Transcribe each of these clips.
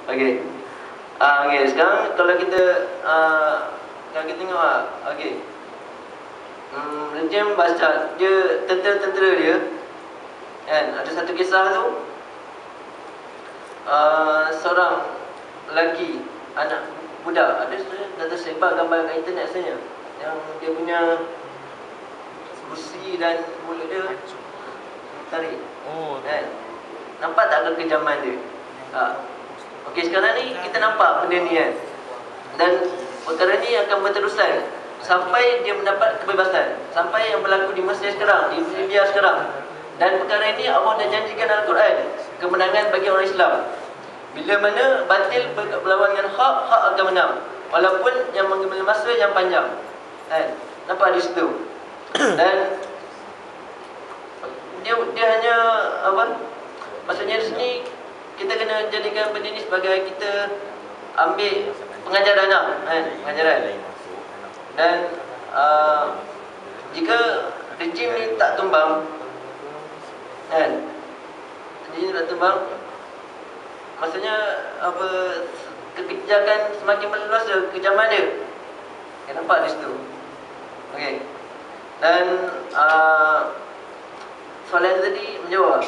Okey. Okey, sekarang kalau kita tengok okey. Rejim Bashar, dia tentera-tentera dia kan, ada satu kisah tu, seorang lelaki, anak budak, ada dah tersebar gambar kat internet sebenarnya, yang dia punya kursi dan mulut dia tarik. Kan? Nampak tak kekejaman dia? Okey, sekarang ni kita nampak benda ni kan. Dan perkara ni akan berterusan sampai dia mendapat kebebasan. Sampai yang berlaku di Mesir sekarang, di Libya sekarang. Dan perkara ini Allah dah janjikan dalam Al-Quran, kemenangan bagi orang Islam. Bila mana batil berlawan dengan hak, hak akan menang. Walaupun yang mengambil masa yang panjang. Nampak di situ. Dan dia hanya apa? Maksudnya di sini kita kena jadikan benda ni sebagai kita ambil pengajaran lah, pengajaran. Dan jika rejim ni tak tumbang, rejim tak tumbang, maksudnya apa, kekejakan semakin meluas dia, kekejaman dia. Nampak di situ. Okey. Dan soalan tadi menjawab.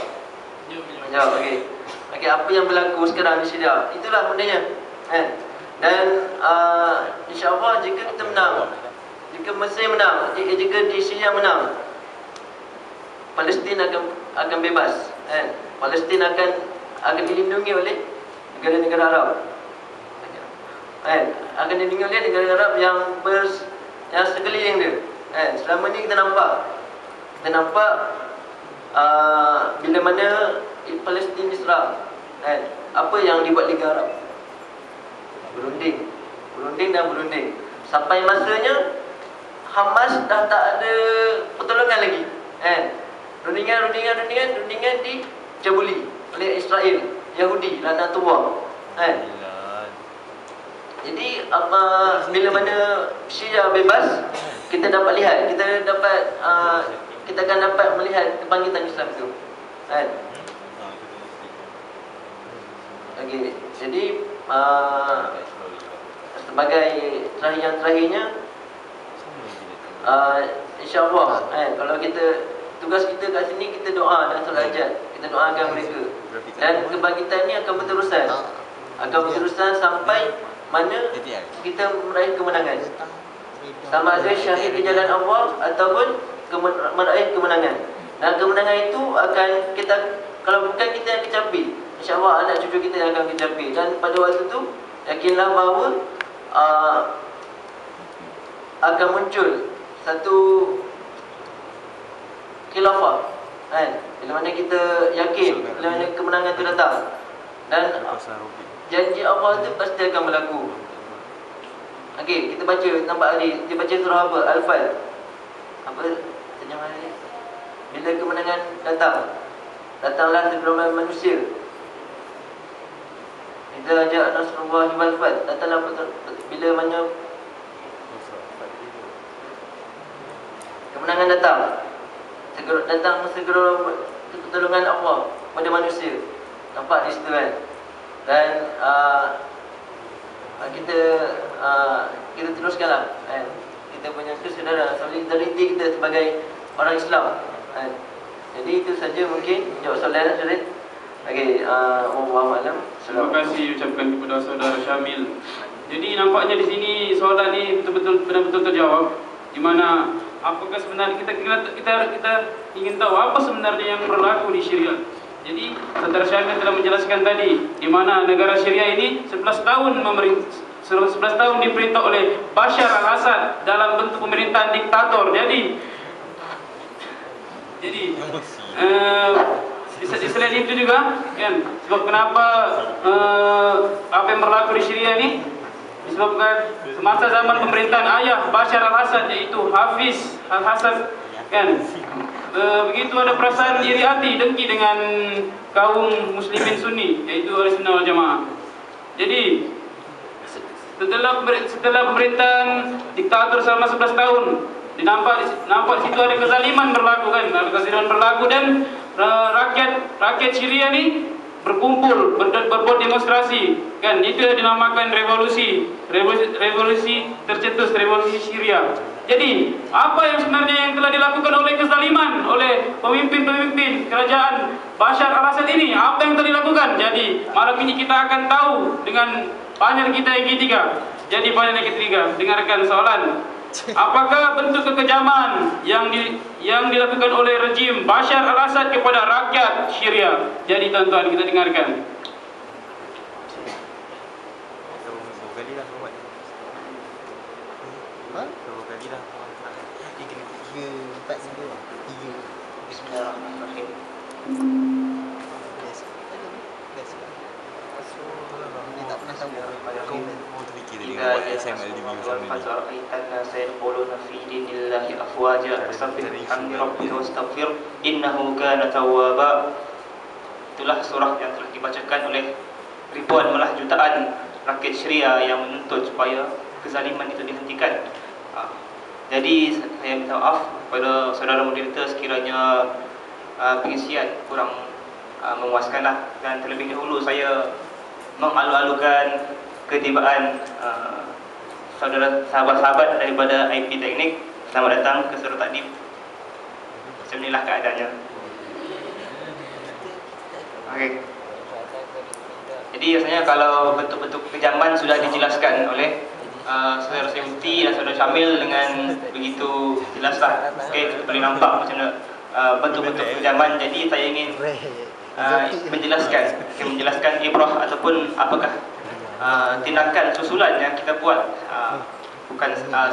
Menjawab. Okey. Okey, apa yang berlaku sekarang di Syria? Itulah bendanya. Dan insya-Allah jika kita menang, jika Mesir menang, jika di Syria menang, Palestin akan bebas. Palestin akan dilindungi oleh negara-negara Arab. Akan dilindungi oleh negara Arab yang sekeliling dia. Selama ni kita nampak bila mana Palestin diserang, apa yang dibuat Liga Arab? Berunding dan berunding. Sampai masanya Hamas dah tak ada pertolongan lagi. Rundingan dicabuli oleh Israel, Yahudi, Lanatullah. Jadi bila mana Syria bebas, kita dapat lihat, kita akan dapat melihat kebangkitan Islam itu. Okey, jadi sebagai yang terakhirnya, insya-Allah kalau tugas kita kat sini, kita doa dan solat hajat, kita doakan mereka. Dan kebangkitan ni akan berterusan sampai mana kita meraih kemenangan. Sama ada syahid di jalan Allah ataupun meraih kemenangan. Dan kemenangan itu akan kita, kalau bukan kita yang kecapi, insya-Allah anak cucu kita yang akan kecapi. Dan pada waktu itu yakinlah bahawa akan muncul satu khilafah. Bila mana kita yakin, bila mana kemenangan itu datang, dan janji Allah itu pasti akan berlaku. Okey, kita baca, nampak tadi dia baca surah apa? Al-Fal. Apa terjemahan dia? Bila kemenangan datanglah segerombolan manusia. Kita ajak Nasrullah wal Fath. Datanglah bila mana kemenangan datang segera pertolongan Allah pada manusia. Nampak di situ kan. Dan kita teruskanlah kita punya kesedaran, solidariti kita sebagai orang Islam. Jadi itu saja mungkin jawab soalan Syarif. Okey, wallahu alam. Terima kasih ucapkan kepada saudara Syamil. Jadi nampaknya di sini soalan ni betul-betul terjawab, di mana apakah sebenarnya kita ingin tahu apa sebenarnya yang berlaku di Syria. Jadi saudara Syamil telah menjelaskan tadi di mana negara Syria ini 11 tahun diperintah oleh Bashar al-Assad dalam bentuk pemerintahan diktator. Jadi selain itu juga kan, sebab kenapa apa yang berlaku di Syria ini disebabkan semasa zaman pemerintahan ayah Bashar al-Assad, yaitu Hafiz al-Assad kan, begitu ada perasaan iri hati, dengki dengan kaum muslimin Sunni, yaitu Ahlussunnah wal Jamaah. Jadi setelah pemerintahan diktator selama 11 tahun, nampak di situ ada kezaliman berlaku kan, ada kezaliman berlaku, dan rakyat Syria ni berkumpul, berbuat demonstrasi, kan itu yang dinamakan revolusi tercetus, revolusi Syria. Jadi apa yang sebenarnya yang telah dilakukan oleh kezaliman oleh pemimpin-pemimpin kerajaan Bashar al-Assad ini, apa yang telah dilakukan? Jadi malam ini kita akan tahu dengan panel kita yang ketiga. Jadi panel yang ketiga, dengarkan soalan. Apakah bentuk kekejaman yang dilakukan oleh rejim Bashar al-Assad kepada rakyat Syria? Jadi tuan-tuan, kita dengarkan. Bismillahirrahmanirrahim. Itulah surah yang telah dibacakan oleh ribuan malah jutaan rakyat Syria yang menuntut supaya kezaliman itu dihentikan. Jadi saya minta maaf kepada saudara moderator sekiranya pengisian kurang memuaskanlah, dan terlebih dahulu saya mengalu-alukan ketibaan sahabat-sahabat daripada IP Teknik. Selamat datang ke Surah Takdim. Macam inilah keadaannya. Okey. Jadi rasanya kalau bentuk-bentuk kejaman sudah dijelaskan oleh saudara Mufti dan saudara Syamil dengan begitu jelaslah. Okey, kita boleh nampak macam mana bentuk-bentuk kejaman. Jadi saya ingin menjelaskan ibrah ataupun apakah tindakan susulan yang kita buat, bukan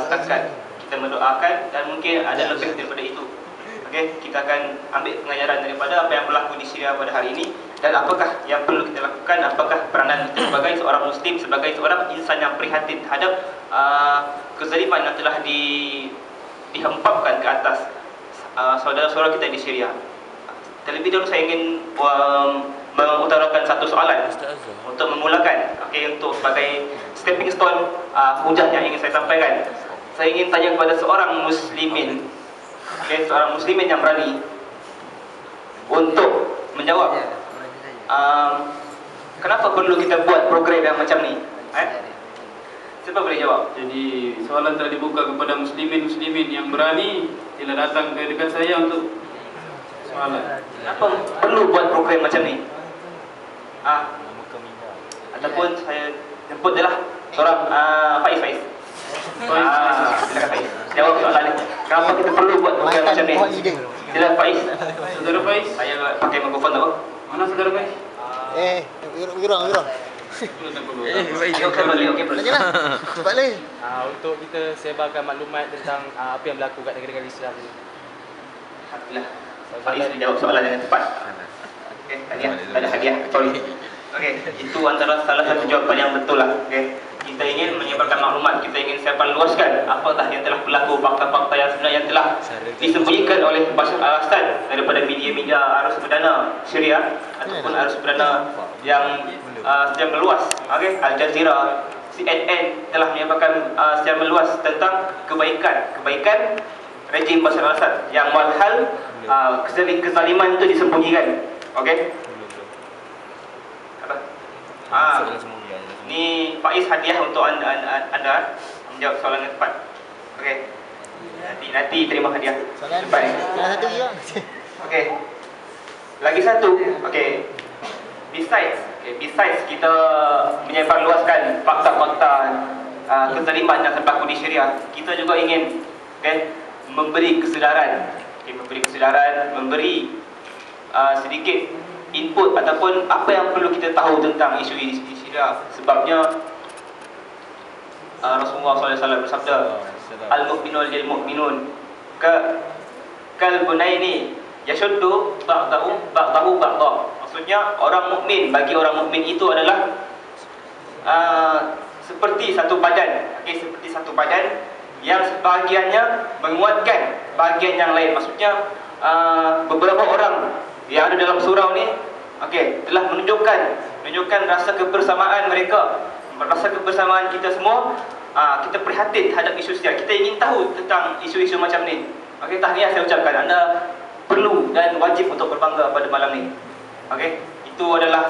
setakat kita mendoakan, dan mungkin ada lebih daripada itu. Okey, kita akan ambil pengajaran daripada apa yang berlaku di Syria pada hari ini, dan apakah yang perlu kita lakukan, apakah peranan kita sebagai seorang Muslim, sebagai seorang insan yang prihatin terhadap kezaliman yang telah dihempapkan ke atas saudara-saudara kita di Syria. Terlebih dahulu saya ingin mengutarakan satu soalan untuk memulakan, okey, untuk sebagai stepping stone hujah yang ingin saya sampaikan. Saya ingin tanya kepada seorang muslimin, okey, seorang muslimin yang berani untuk menjawab, kenapa perlu kita buat program yang macam ni? Siapa boleh jawab? Jadi soalan telah dibuka kepada muslimin yang berani, sila datang ke dekat saya untuk soalan. Kenapa perlu buat program macam ni? Ataupun saya jemput je lah seorang Faiz. Silakan Faiz, jawab soalan ni. Kenapa kita perlu buat program macam ni? Sila Faiz. Saudara Faiz, Saya pakai mikrofon tu. mana saudara Faiz? Wirang. Lanjutlah. Cepat leh. Untuk kita sebarkan maklumat tentang apa yang berlaku kat negara-negara Islam ni. Alhamdulillah. Faiz jawab soalan dengan tepat. Okey, ada hadiah. Sorry. Okey, itu antara salah satu jawapan yang betul lah. Okey. Kita ingin menyebarkan maklumat, kita ingin sebar luaskan apakah yang telah berlaku, fakta-fakta yang sebenarnya yang telah disembunyikan oleh Bashar al-Assad daripada media-media arus perdana Syria ataupun arus perdana yang secara meluas. Okey, Al Jazeera, CNN telah menyebarkan secara meluas tentang kebaikan rejim Bashar al-Assad yang walhal kezaliman itu disembunyikan. Okey. Apa? Ni Faiz hadiah untuk anda menjawab soalan yang tepat. Okey. Nanti terima hadiah. Cepat. Soalan satu lagi. Okey. Lagi satu. Okey. Besides kita menyebarluaskan fakta-fakta kezaliman yang berlaku di Syria, kita juga ingin memberi kesedaran, memberi sedikit input ataupun apa yang perlu kita tahu tentang isu ini di Syria. Sebabnya Rasulullah SAW bersabda, Al-mu'minun lil-mu'minun kal bunaini yashuddu ba'dahu ba'dah. Maksudnya orang mukmin, bagi orang mukmin itu adalah seperti satu badan. Okey, seperti satu badan yang sebahagiannya menguatkan bahagian yang lain. Maksudnya beberapa orang yang ada dalam surau ni, okey, telah menunjukkan rasa kebersamaan mereka, rasa kebersamaan kita semua. Kita prihatin terhadap isu Syria. Kita ingin tahu tentang isu-isu macam ni. Okey, tahniah saya ucapkan. Anda perlu dan wajib untuk berbangga pada malam ni. Okey, itu adalah